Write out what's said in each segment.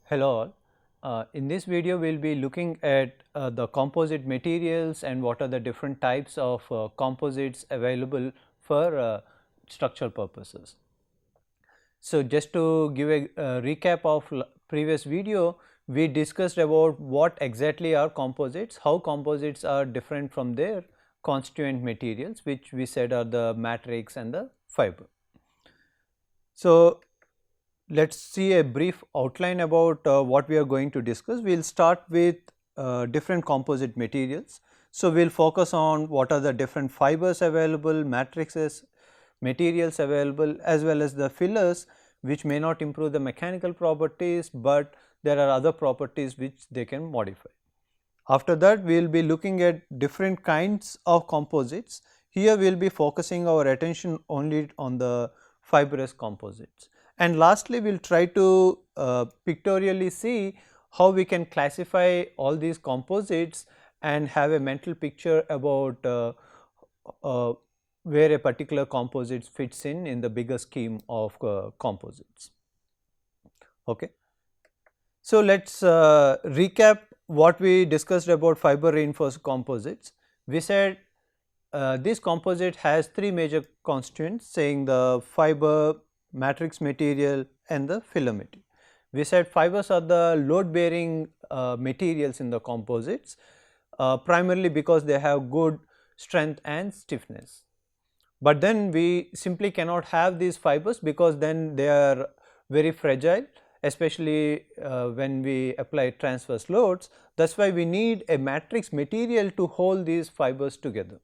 Hello all. In this video we will be looking at the composite materials and what are the different types of composites available for structural purposes. So, just to give a recap of previous video, we discussed about what exactly are composites, how composites are different from their constituent materials, which we said are the matrix and the fiber. So, let us see a brief outline about what we are going to discuss. We will start with different composite materials. So, we will focus on what are the different fibers available, matrices, materials available, as well as the fillers which may not improve the mechanical properties, but there are other properties which they can modify. After that, we will be looking at different kinds of composites. Here we will be focusing our attention only on the fibrous composites. And lastly, we will try to pictorially see how we can classify all these composites and have a mental picture about where a particular composite fits in the bigger scheme of composites. Okay. So, let us recap what we discussed about fiber reinforced composites. We said this composite has three major constituents, saying the fiber, matrix material and the filler material. We said fibers are the load bearing materials in the composites, primarily because they have good strength and stiffness. But then we simply cannot have these fibers because then they are very fragile, especially when we apply transverse loads. That is why we need a matrix material to hold these fibers together.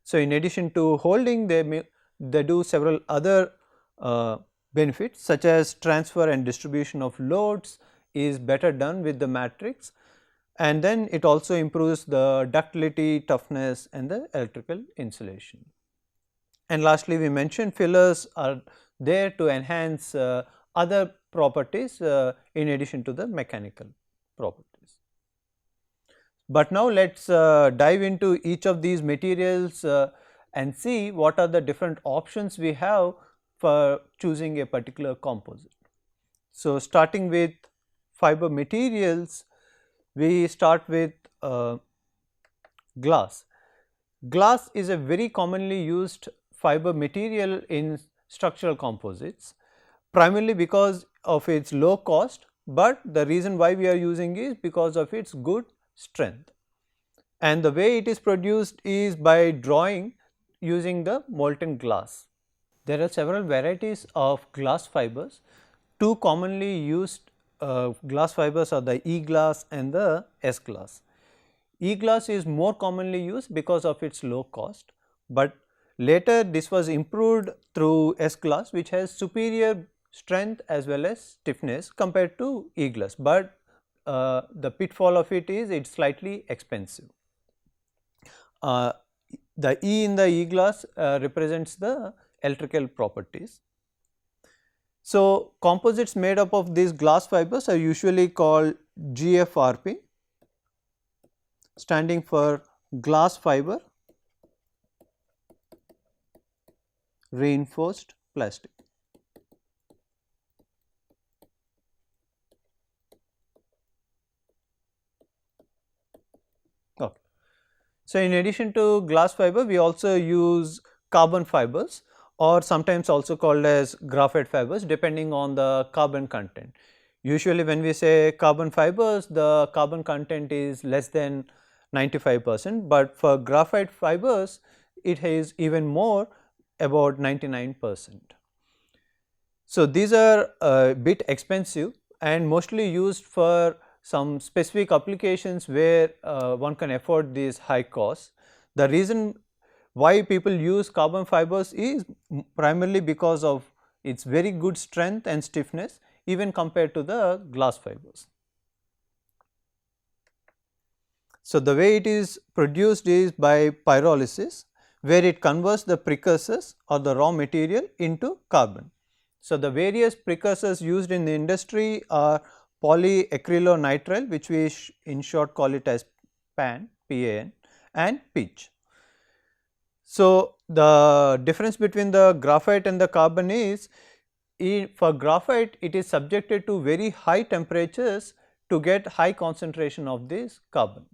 So, in addition to holding, they do several other benefits, such as transfer and distribution of loads is better done with the matrix, and then it also improves the ductility, toughness and the electrical insulation. And lastly, we mentioned fillers are there to enhance other properties in addition to the mechanical properties. But now let us dive into each of these materials and see what are the different options we have for choosing a particular composite. So, starting with fiber materials, we start with glass. Glass is a very commonly used fiber material in structural composites, primarily because of its low cost, but the reason why we are using is because of its good strength. And the way it is produced is by drawing using the molten glass. There are several varieties of glass fibers. Two commonly used glass fibers are the E glass and the S glass. E glass is more commonly used because of its low cost, but later this was improved through S glass, which has superior strength as well as stiffness compared to E glass, but the pitfall of it is it is slightly expensive. The E in the E glass represents the electrical properties. So, composites made up of these glass fibers are usually called GFRP, standing for glass fiber reinforced plastic. Okay. So, in addition to glass fiber, we also use carbon fibers, or sometimes also called as graphite fibers, depending on the carbon content. Usually when we say carbon fibers, the carbon content is less than 95%, but for graphite fibers it is even more, about 99%. So, these are a bit expensive and mostly used for some specific applications where one can afford these high costs. The reason why people use carbon fibers is primarily because of its very good strength and stiffness even compared to the glass fibers. So, the way it is produced is by pyrolysis, where it converts the precursors or the raw material into carbon. So, the various precursors used in the industry are polyacrylonitrile, which we in short call it as PAN, PAN, and pitch. So, the difference between the graphite and the carbon is for graphite it is subjected to very high temperatures to get high concentration of this carbon.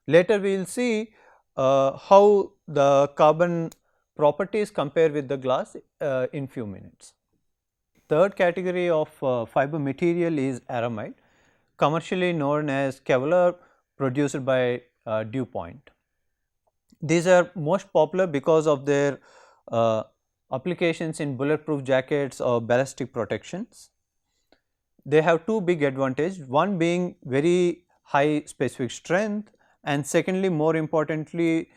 Later we will see how the carbon properties compare with the glass in few minutes. Third category of fiber material is aramide, commercially known as Kevlar, produced by DuPont. These are most popular because of their applications in bulletproof jackets or ballistic protections. They have two big advantages, one being very high specific strength, and secondly more importantly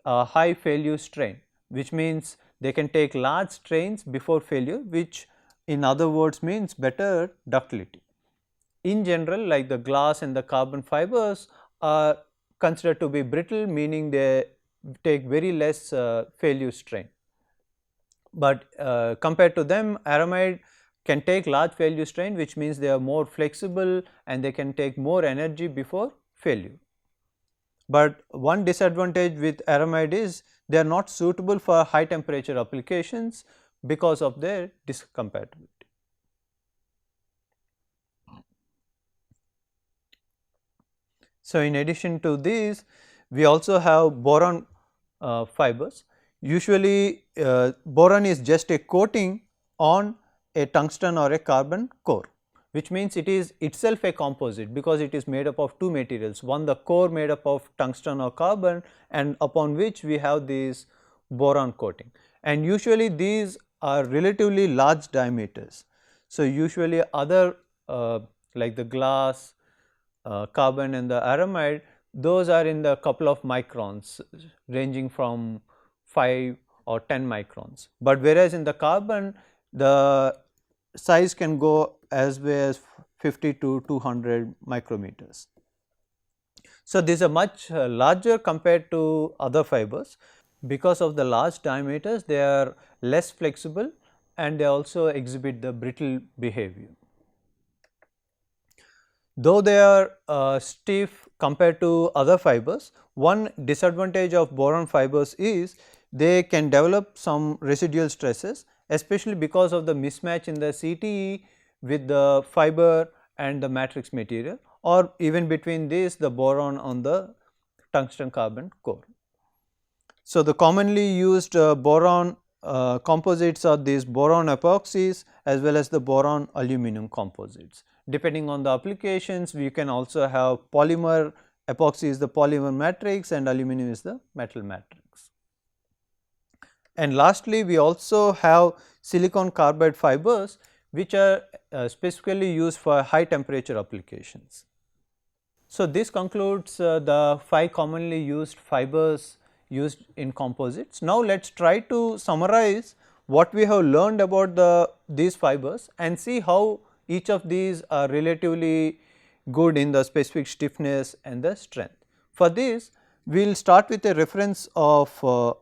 high failure strain, which means they can take large strains before failure, which in other words means better ductility. In general, like the glass and the carbon fibers are considered to be brittle, meaning they take very less failure strain. But compared to them, aramide can take large failure strain, which means they are more flexible and they can take more energy before failure. But one disadvantage with aramide is they are not suitable for high temperature applications because of their discompatibility. So, in addition to these, we also have boron fibers. Usually boron is just a coating on a tungsten or a carbon core, which means it is itself a composite because it is made up of two materials, one the core made up of tungsten or carbon and upon which we have this boron coating, and usually these are relatively large diameters. So, usually other like the glass, carbon and the aramide, those are in the couple of microns ranging from 5 or 10 microns, but whereas in the carbon the size can go as high as 50 to 200 micrometers. So, these are much larger compared to other fibers. Because of the large diameters, they are less flexible and they also exhibit the brittle behavior. Though they are stiff compared to other fibers, one disadvantage of boron fibers is they can develop some residual stresses, especially because of the mismatch in the CTE with the fiber and the matrix material, or even between this the boron on the tungsten carbon core. So, the commonly used boron composites are these boron epoxies as well as the boron aluminum composites. Depending on the applications, we can also have polymer, epoxy is the polymer matrix and aluminum is the metal matrix. And lastly, we also have silicon carbide fibers which are specifically used for high temperature applications. So, this concludes the 5 commonly used fibers used in composites. Now, let us try to summarize what we have learned about these fibers and see how each of these are relatively good in the specific stiffness and the strength. For this, we will start with a reference of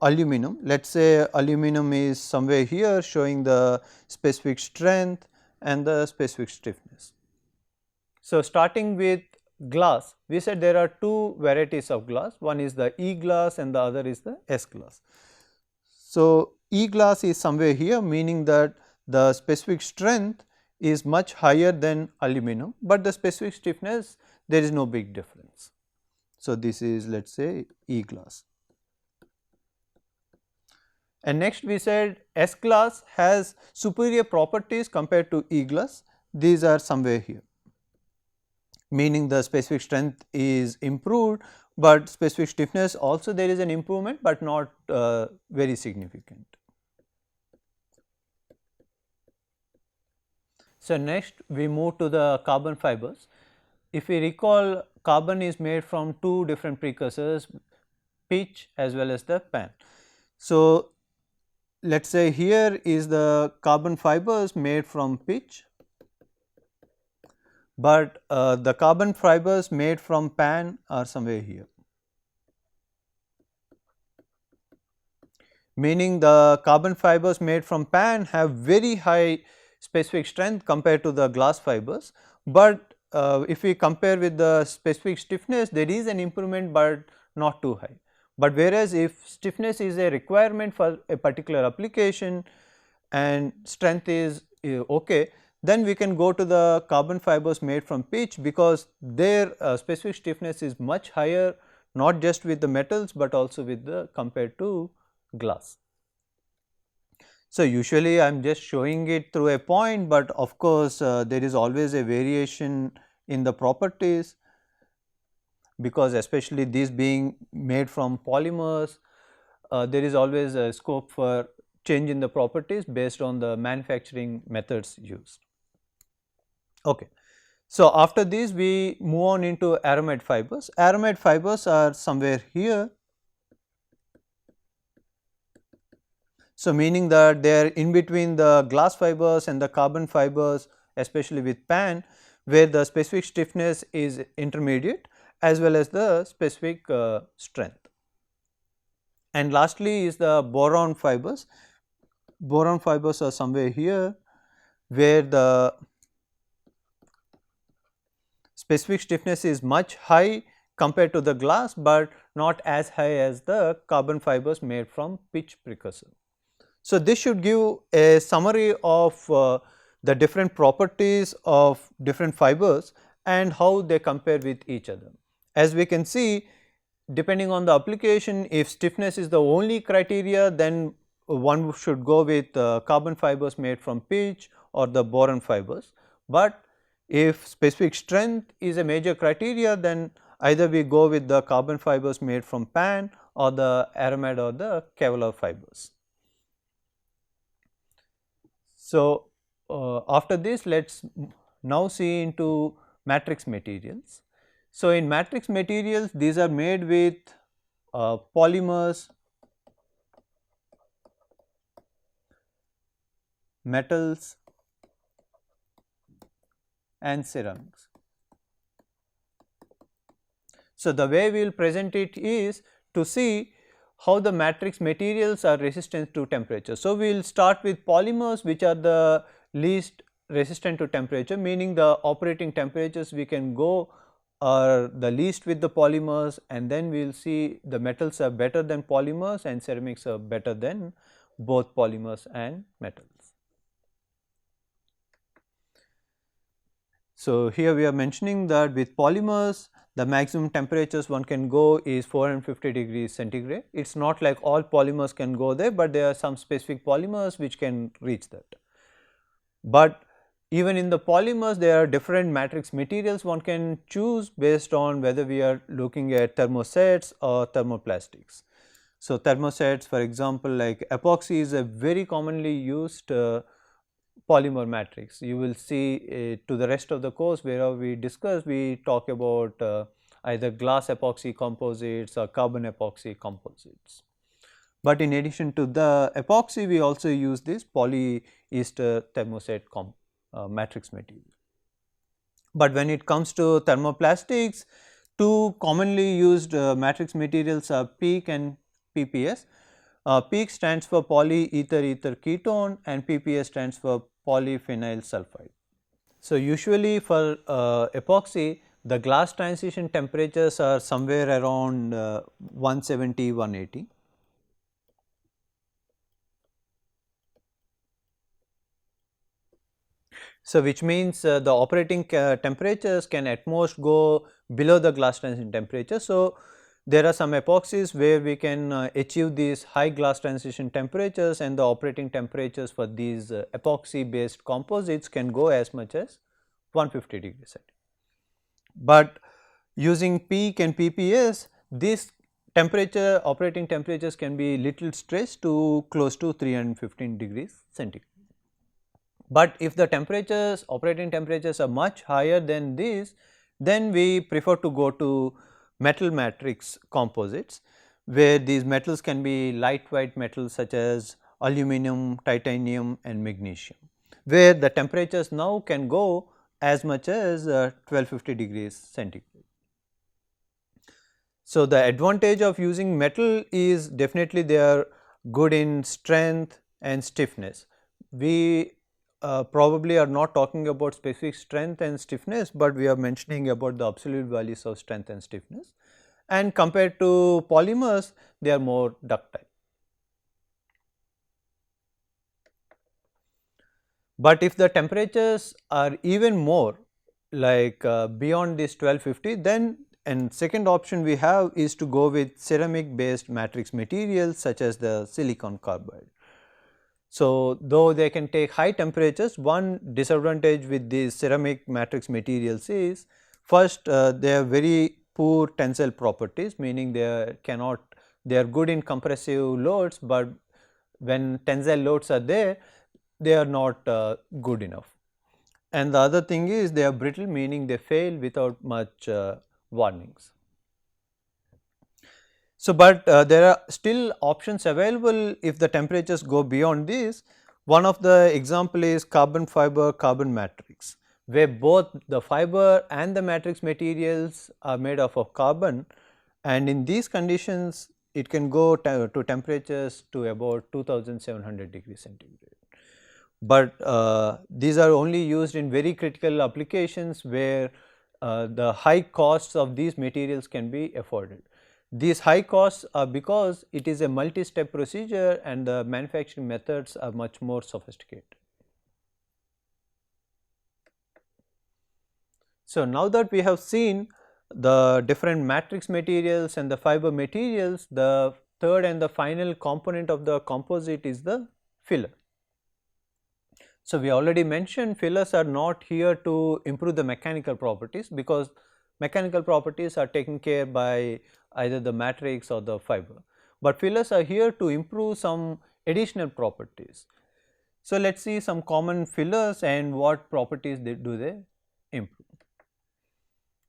aluminum. Let us say aluminum is somewhere here showing the specific strength and the specific stiffness. So, starting with glass, we said there are two varieties of glass, one is the E glass and the other is the S glass. So, E glass is somewhere here, meaning that the specific strength is much higher than aluminum, but the specific stiffness there is no big difference. So, this is let us say E glass. And next we said S glass has superior properties compared to E glass, these are somewhere here, meaning the specific strength is improved, but specific stiffness also there is an improvement, but not very significant. So, next we move to the carbon fibers. If we recall, carbon is made from two different precursors, pitch as well as the pan. So, let us say here is the carbon fibers made from pitch, but the carbon fibers made from pan are somewhere here, meaning the carbon fibers made from pan have very high specific strength compared to the glass fibers, but if we compare with the specific stiffness there is an improvement, but not too high. But whereas if stiffness is a requirement for a particular application and strength is okay, then we can go to the carbon fibers made from pitch, because their specific stiffness is much higher, not just with the metals but also with the compared to glass. So, usually I am just showing it through a point, but of course, there is always a variation in the properties, because especially these being made from polymers, there is always a scope for change in the properties based on the manufacturing methods used. Okay. So, after this we move on into aramide fibers. Aramide fibers are somewhere here. So, meaning that they are in between the glass fibers and the carbon fibers, especially with PAN, where the specific stiffness is intermediate as well as the specific strength. And lastly is the boron fibers. Boron fibers are somewhere here, where the specific stiffness is much high compared to the glass, but not as high as the carbon fibers made from pitch precursor. So, this should give a summary of the different properties of different fibers and how they compare with each other. As we can see, depending on the application, if stiffness is the only criteria, then one should go with carbon fibers made from pitch or the boron fibers. But if specific strength is a major criteria, then either we go with the carbon fibers made from PAN or the aramide or the Kevlar fibers. So, after this let us now see into matrix materials. So, in matrix materials, these are made with polymers, metals and ceramics. So, the way we will present it is to see how the matrix materials are resistant to temperature. So, we will start with polymers, which are the least resistant to temperature, meaning the operating temperatures we can go are the least with the polymers, and then we will see the metals are better than polymers and ceramics are better than both polymers and metals. So, here we are mentioning that with polymers, the maximum temperatures one can go is 450 degrees centigrade. It is not like all polymers can go there, but there are some specific polymers which can reach that. But even in the polymers, there are different matrix materials one can choose based on whether we are looking at thermosets or thermoplastics. So, thermosets, for example, like epoxy is a very commonly used polymer matrix. You will see to the rest of the course wherever we discuss, we talk about either glass epoxy composites or carbon epoxy composites. But in addition to the epoxy, we also use this polyester thermoset matrix material. But when it comes to thermoplastics, two commonly used matrix materials are PEEK and PPS. PEEK stands for polyether ether ketone and PPS stands for polyphenyl sulfide. So, usually for epoxy, the glass transition temperatures are somewhere around 170, 180. So, which means the operating temperatures can at most go below the glass transition temperature. So, there are some epoxies where we can achieve these high glass transition temperatures, and the operating temperatures for these epoxy based composites can go as much as 150 degrees centigrade. But using PEEK and PPS, these operating temperatures can be little stretched to close to 315 degrees centigrade. But if the operating temperatures are much higher than this, then we prefer to go to metal matrix composites, where these metals can be lightweight metals such as aluminum, titanium and magnesium, where the temperatures now can go as much as 1250 degrees centigrade. So, the advantage of using metal is definitely they are good in strength and stiffness. We probably are not talking about specific strength and stiffness, but we are mentioning about the absolute values of strength and stiffness, and compared to polymers they are more ductile. But if the temperatures are even more, like beyond this 1250, then and second option we have is to go with ceramic based matrix materials such as the silicon carbide. So, though they can take high temperatures, one disadvantage with these ceramic matrix materials is first they have very poor tensile properties, meaning they are good in compressive loads, but when tensile loads are there, they are not good enough. And the other thing is they are brittle, meaning they fail without much warnings. So, but there are still options available if the temperatures go beyond this. One of the example is carbon fiber carbon matrix, where both the fiber and the matrix materials are made up of carbon, and in these conditions it can go to temperatures to about 2700 degrees centigrade. But these are only used in very critical applications where the high costs of these materials can be afforded. These high costs are because it is a multi-step procedure and the manufacturing methods are much more sophisticated. So, now that we have seen the different matrix materials and the fiber materials, the third and the final component of the composite is the filler. So, we already mentioned fillers are not here to improve the mechanical properties, because mechanical properties are taken care by either the matrix or the fiber, but fillers are here to improve some additional properties. So, let us see some common fillers and what properties do they improve.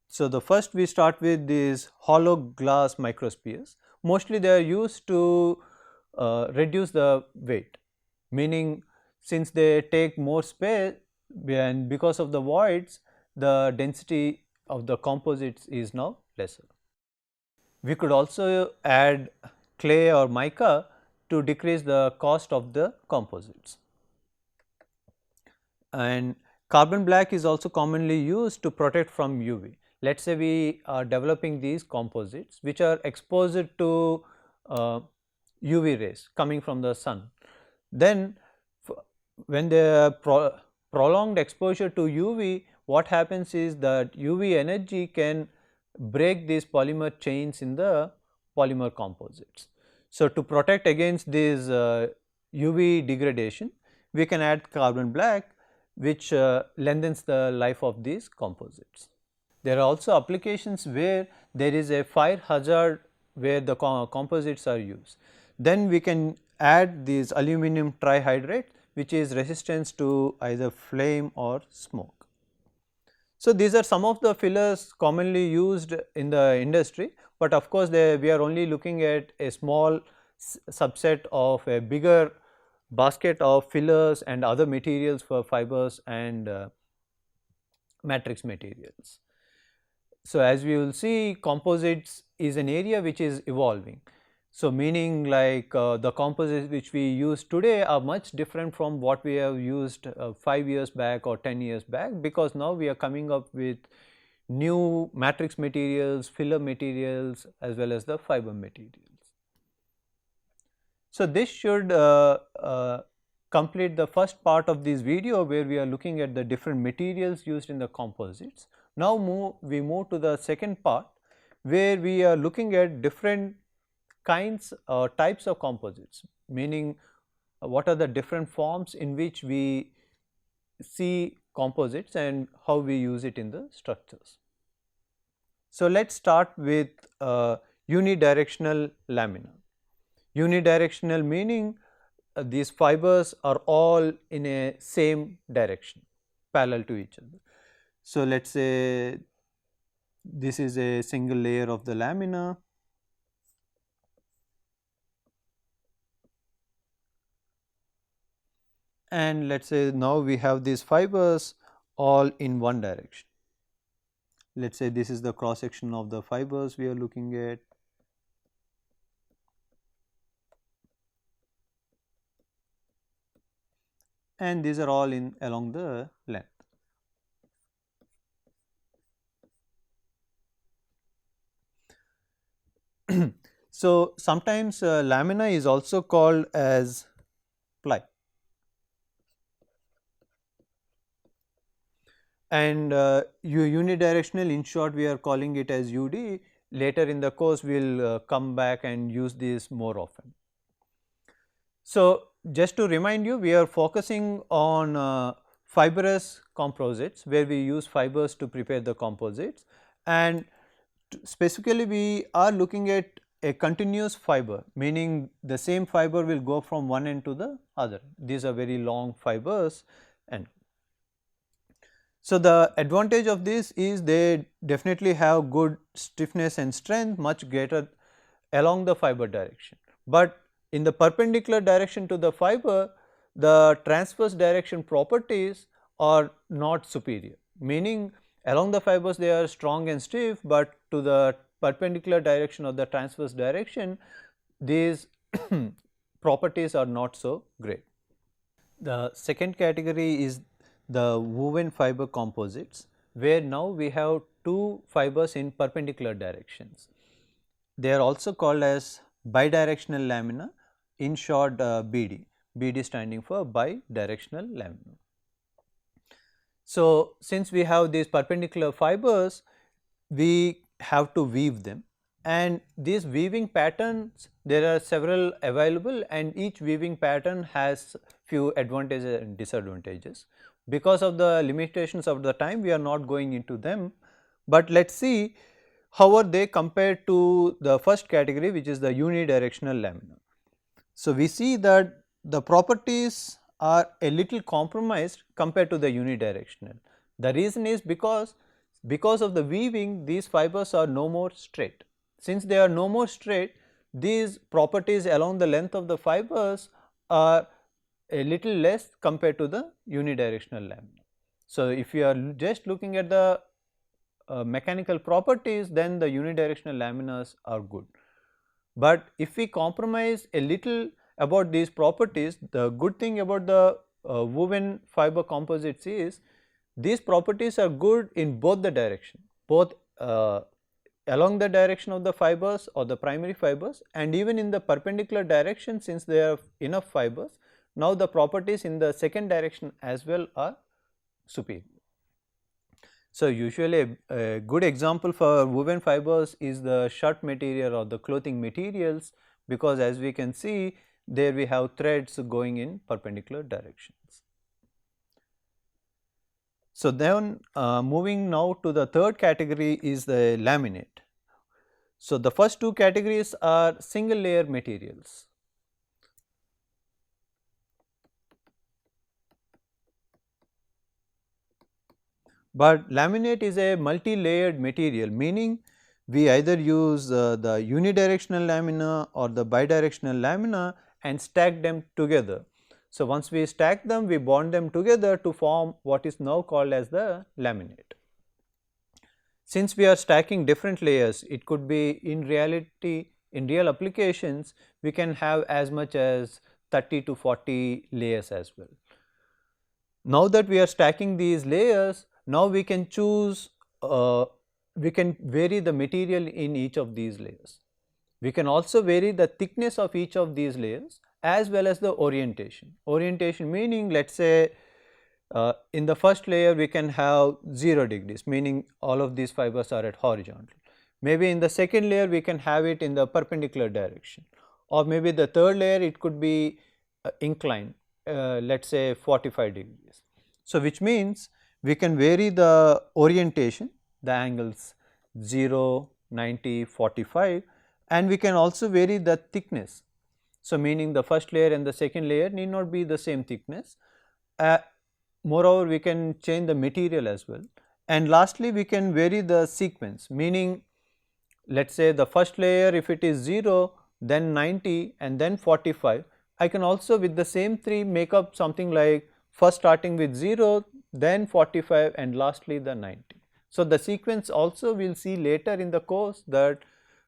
So, the first we start with these hollow glass microspheres. Mostly they are used to reduce the weight, meaning since they take more space and because of the voids, the density of the composites is now lesser. We could also add clay or mica to decrease the cost of the composites. And carbon black is also commonly used to protect from UV. Let us say we are developing these composites which are exposed to UV rays coming from the sun. Then when the prolonged exposure to UV, what happens is that UV energy can break these polymer chains in the polymer composites. So, to protect against this UV degradation, we can add carbon black, which lengthens the life of these composites. There are also applications where there is a fire hazard where the composites are used. Then we can add these aluminum trihydrate, which is resistance to either flame or smoke. So, these are some of the fillers commonly used in the industry, but of course, we are only looking at a small subset of a bigger basket of fillers and other materials for fibers and matrix materials. So, as we will see, composites is an area which is evolving. So, meaning like the composites which we use today are much different from what we have used 5 years back or 10 years back, because now we are coming up with new matrix materials, filler materials as well as the fiber materials. So, this should complete the first part of this video where we are looking at the different materials used in the composites. Now, we move to the second part where we are looking at different kinds or types of composites, meaning what are the different forms in which we see composites and how we use it in the structures. So, let us start with unidirectional lamina. Unidirectional meaning these fibers are all in a same direction, parallel to each other. So, let us say this is a single layer of the lamina, and let us say now we have these fibers all in one direction. Let us say this is the cross section of the fibers we are looking at. And these are all in along the length. So, sometimes lamina is also called as ply. and unidirectional, in short we are calling it as UD. Later in the course we will come back and use this more often. So, just to remind you, we are focusing on fibrous composites where we use fibers to prepare the composites, and specifically we are looking at a continuous fiber, meaning the same fiber will go from one end to the other. These are very long fibers, and so the advantage of this is they definitely have good stiffness and strength, much greater along the fiber direction. But in the perpendicular direction to the fiber, the transverse direction properties are not superior, meaning along the fibers they are strong and stiff, but to the perpendicular direction of the transverse direction, these properties are not so great. The second category is the woven fiber composites, where now we have two fibers in perpendicular directions. They are also called as bidirectional lamina, in short BD, BD standing for bidirectional lamina. So, since we have these perpendicular fibers, we have to weave them, and these weaving patterns, there are several available, and each weaving pattern has few advantages and disadvantages. Because of the limitations of the time, we are not going into them, but let us see how are they compared to the first category, which is the unidirectional lamina. So, we see that the properties are a little compromised compared to the unidirectional. The reason is because of the weaving, these fibers are no more straight. Since they are no more straight, these properties along the length of the fibers are a little less compared to the unidirectional lamina. So, if you are just looking at the mechanical properties, then the unidirectional laminas are good. But if we compromise a little about these properties, the good thing about the woven fiber composites is these properties are good in both the direction, both along the direction of the fibers or the primary fibers, and even in the perpendicular direction, since there are enough fibers. Now, the properties in the second direction as well are superior. So, usually a good example for woven fibers is the shirt material or the clothing materials, because as we can see there we have threads going in perpendicular directions. So, then moving now to the third category is the laminate. So, the first two categories are single layer materials. But laminate is a multi-layered material, meaning we either use the unidirectional lamina or the bidirectional lamina and stack them together. So, once we stack them, we bond them together to form what is now called as the laminate. Since we are stacking different layers, it could be in reality, in real applications, we can have as much as 30 to 40 layers as well. Now that we are stacking these layers, now we can choose, we can vary the material in each of these layers. We can also vary the thickness of each of these layers as well as the orientation. Orientation meaning, let us say in the first layer we can have 0 degrees, meaning all of these fibers are at horizontal. Maybe in the second layer we can have it in the perpendicular direction, or maybe the third layer it could be inclined, let us say 45 degrees. So, which means we can vary the orientation, the angles 0, 90, 45, and we can also vary the thickness. So, meaning the first layer and the second layer need not be the same thickness. Moreover, we can change the material as well, and lastly we can vary the sequence, meaning let us say the first layer if it is 0, then 90 and then 45, I can also with the same 3 make up something like first starting with 0, then 45 and lastly the 90. So, the sequence also we will see later in the course that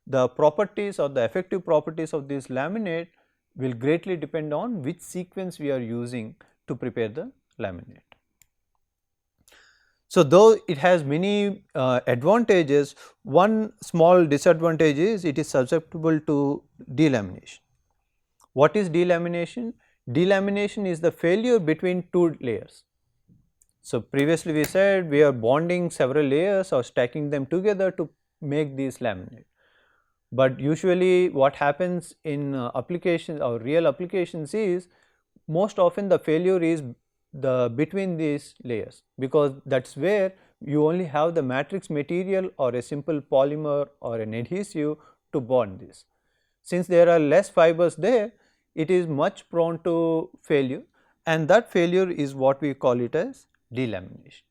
the properties or the effective properties of this laminate will greatly depend on which sequence we are using to prepare the laminate. So, though it has many advantages, one small disadvantage is it is susceptible to delamination. What is delamination? Delamination is the failure between two layers. So, previously we said we are bonding several layers or stacking them together to make these laminate. But usually what happens in applications or real applications is most often the failure is the between these layers, because that is where you only have the matrix material or a simple polymer or an adhesive to bond this. Since there are less fibers there, it is much prone to failure, and that failure is what we call it as delamination.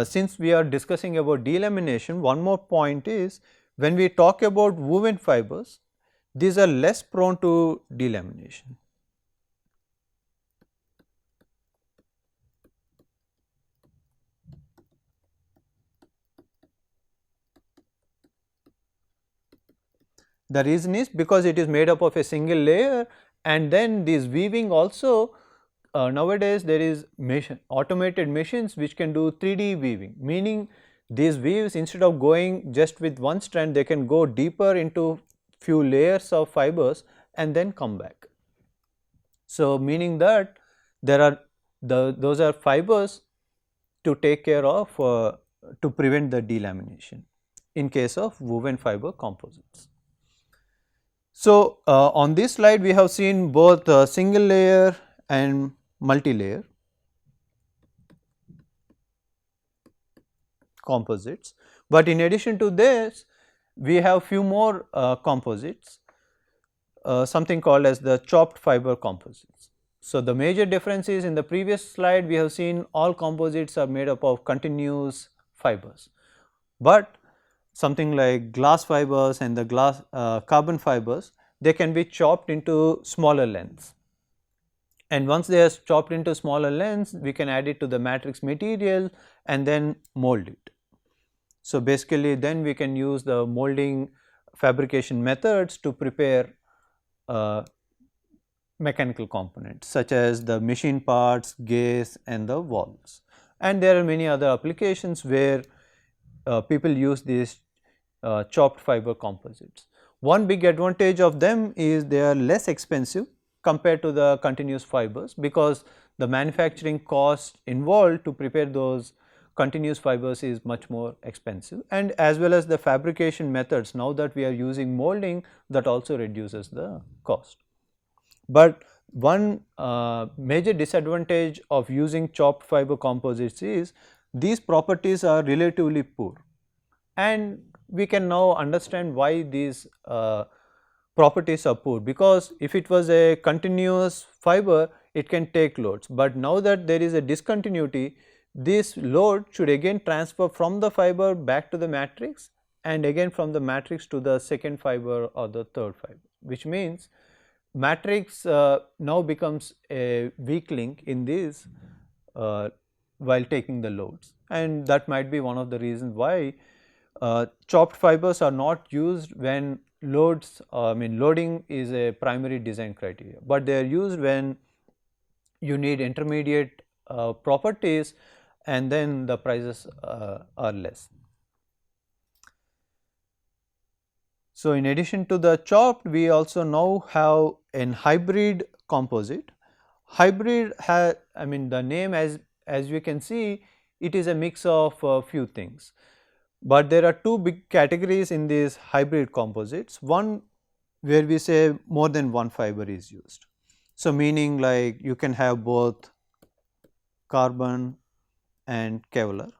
Since we are discussing about delamination, one more point is when we talk about woven fibers, these are less prone to delamination. The reason is because it is made up of a single layer, and then this weaving also nowadays there is automated machines which can do 3D weaving, meaning these weaves, instead of going just with one strand, they can go deeper into few layers of fibers and then come back. So, meaning that there are those are fibers to take care of to prevent the delamination in case of woven fiber composites. So, on this slide we have seen both single layer and multi-layer composites, but in addition to this we have few more composites, something called as the chopped fiber composites. So, the major difference is in the previous slide we have seen all composites are made up of continuous fibers, but something like glass fibers and the glass carbon fibers, they can be chopped into smaller lengths, and once they are chopped into smaller lengths we can add it to the matrix material and then mold it. So, basically then we can use the molding fabrication methods to prepare mechanical components such as the machine parts, gears and the valves, and there are many other applications where people use these chopped fiber composites. One big advantage of them is they are less expensive compared to the continuous fibers, because the manufacturing cost involved to prepare those continuous fibers is much more expensive, and as well as the fabrication methods, now that we are using molding, that also reduces the cost. But one major disadvantage of using chopped fiber composites is these properties are relatively poor, and we can now understand why these properties are poor, because if it was a continuous fiber it can take loads, but now that there is a discontinuity, this load should again transfer from the fiber back to the matrix and again from the matrix to the second fiber or the third fiber, which means matrix now becomes a weak link in this while taking the loads, and that might be one of the reasons why chopped fibers are not used when loads loading is a primary design criteria, but they are used when you need intermediate properties and then the prices are less. So, in addition to the chopped, we also now have an hybrid composite. Hybrid has, the name as you can see, it is a mix of few things, but there are two big categories in these hybrid composites. One where we say more than one fiber is used. So, meaning like you can have both carbon and Kevlar,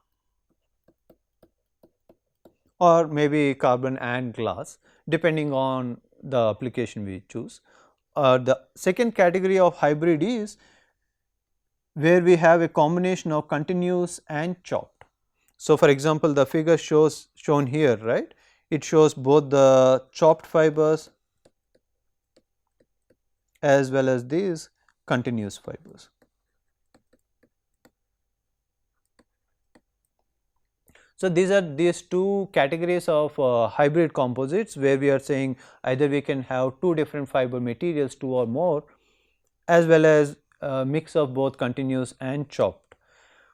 or maybe carbon and glass, depending on the application we choose. The second category of hybrid is where we have a combination of continuous and chopped. So, for example, the figure shown here, right, it shows both the chopped fibers as well as these continuous fibers. So, these are these two categories of hybrid composites, where we are saying either we can have two different fiber materials, two or more, as well as a mix of both continuous and chopped.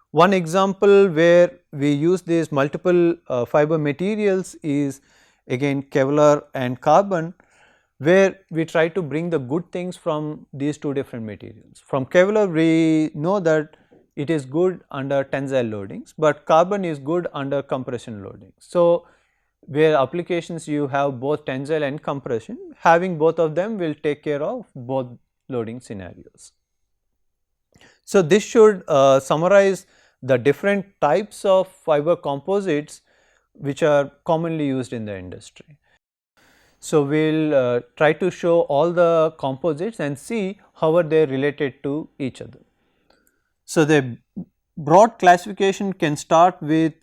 One example where we use these multiple fiber materials is again Kevlar and carbon, where we try to bring the good things from these two different materials. From Kevlar we know that it is good under tensile loadings, but carbon is good under compression loadings. So, where applications you have both tensile and compression, having both of them will take care of both loading scenarios. So, this should summarize the different types of fiber composites which are commonly used in the industry. So, we will try to show all the composites and see how are they related to each other. So, the broad classification can start with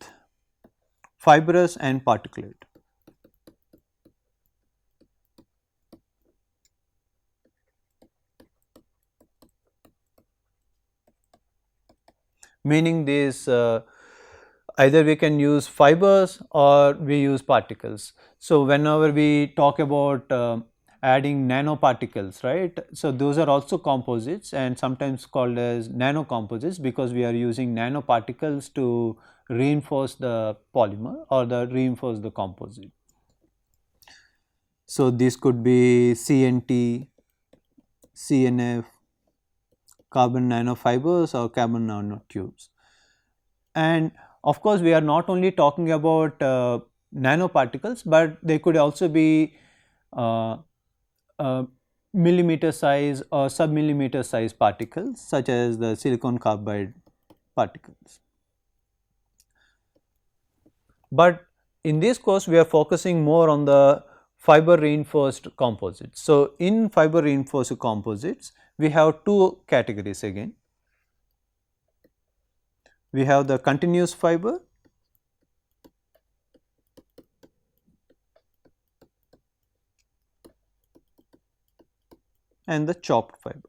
fibrous and particulate. Meaning these either we can use fibers or we use particles. So, whenever we talk about adding nanoparticles, right. So, those are also composites and sometimes called as nanocomposites because we are using nanoparticles to reinforce the polymer or reinforce the composite. So, this could be CNT, CNF, carbon nanofibers or carbon nanotubes. And of course, we are not only talking about nanoparticles, but they could also be millimeter size or sub-millimeter size particles such as the silicon carbide particles. But in this course, we are focusing more on the fiber reinforced composites. So, in fiber reinforced composites, we have two categories again. We have the continuous fiber and the chopped fiber.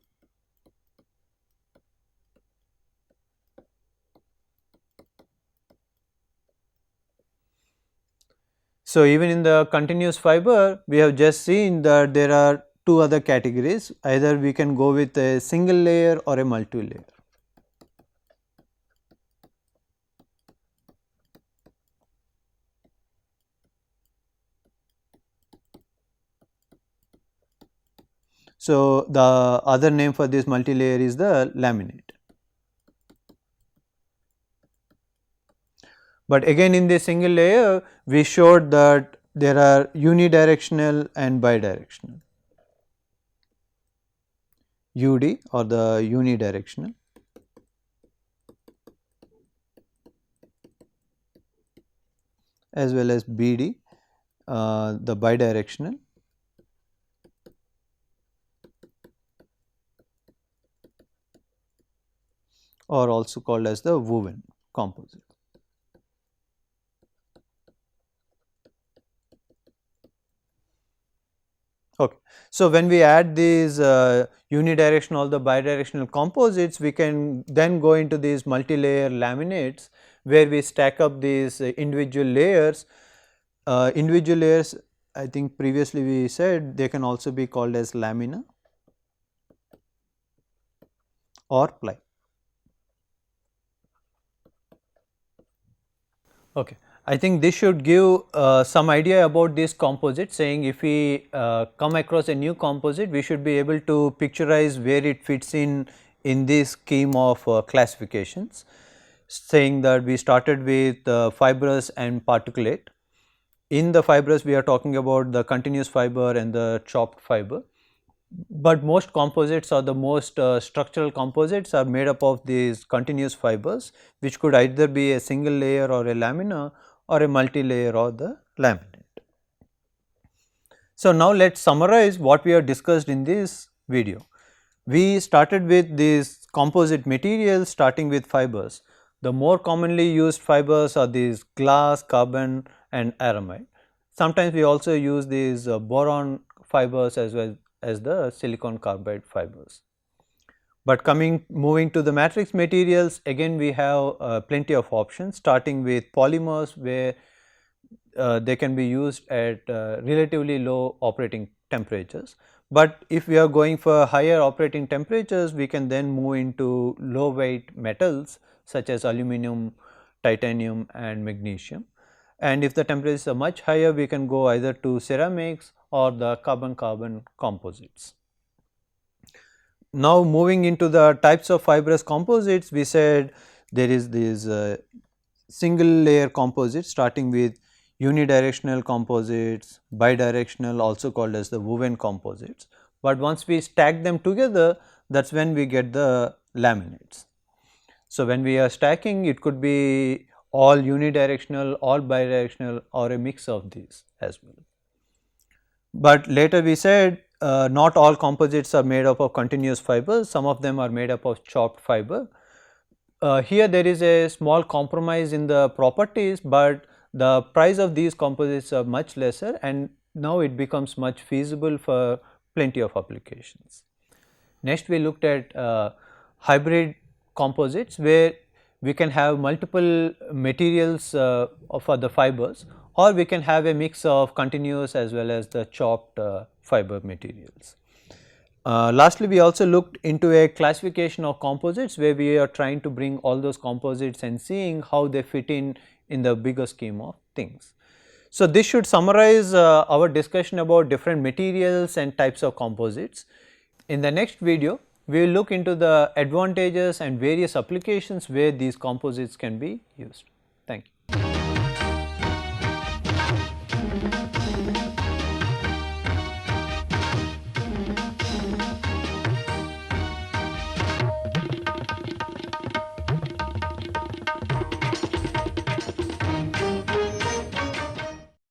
So, even in the continuous fiber, we have just seen that there are two other categories, either we can go with a single layer or a multi-layer. So, the other name for this multi-layer is the laminate. But again in this single layer, we showed that there are unidirectional and bidirectional. UD or the unidirectional as well as BD, the bidirectional, or also called as the woven composite. Okay. So, when we add these unidirectional, the bidirectional composites, we can then go into these multi-layer laminates where we stack up these individual layers. Individual layers, I think previously we said they can also be called as lamina or ply. Okay. I think this should give some idea about this composite, saying if we come across a new composite, we should be able to picturize where it fits in this scheme of classifications, saying that we started with fibrous and particulate. In the fibrous, we are talking about the continuous fiber and the chopped fiber, but most composites or the most structural composites are made up of these continuous fibers, which could either be a single layer or a lamina or a multi-layer or the laminate. So, now let us summarize what we have discussed in this video. We started with these composite materials starting with fibers. The more commonly used fibers are these glass, carbon and aramide. Sometimes we also use these boron fibers as well as the silicon carbide fibers. But moving to the matrix materials, again we have plenty of options, starting with polymers where they can be used at relatively low operating temperatures. But if we are going for higher operating temperatures, we can then move into low weight metals such as aluminum, titanium and magnesium. And if the temperatures are much higher, we can go either to ceramics or the carbon-carbon composites. Now moving into the types of fibrous composites, we said there is this single layer composites starting with unidirectional composites, bidirectional also called as the woven composites. But once we stack them together, that is when we get the laminates. So, when we are stacking, it could be all unidirectional, all bidirectional, or a mix of these as well. But later we said not all composites are made up of continuous fibers, some of them are made up of chopped fiber. Here there is a small compromise in the properties, but the price of these composites are much lesser, and now it becomes much feasible for plenty of applications. Next we looked at hybrid composites, where we can have multiple materials for the fibers, or we can have a mix of continuous as well as the chopped fiber materials. Lastly, we also looked into a classification of composites, where we are trying to bring all those composites and seeing how they fit in the bigger scheme of things. So, this should summarize our discussion about different materials and types of composites. In the next video, we will look into the advantages and various applications where these composites can be used.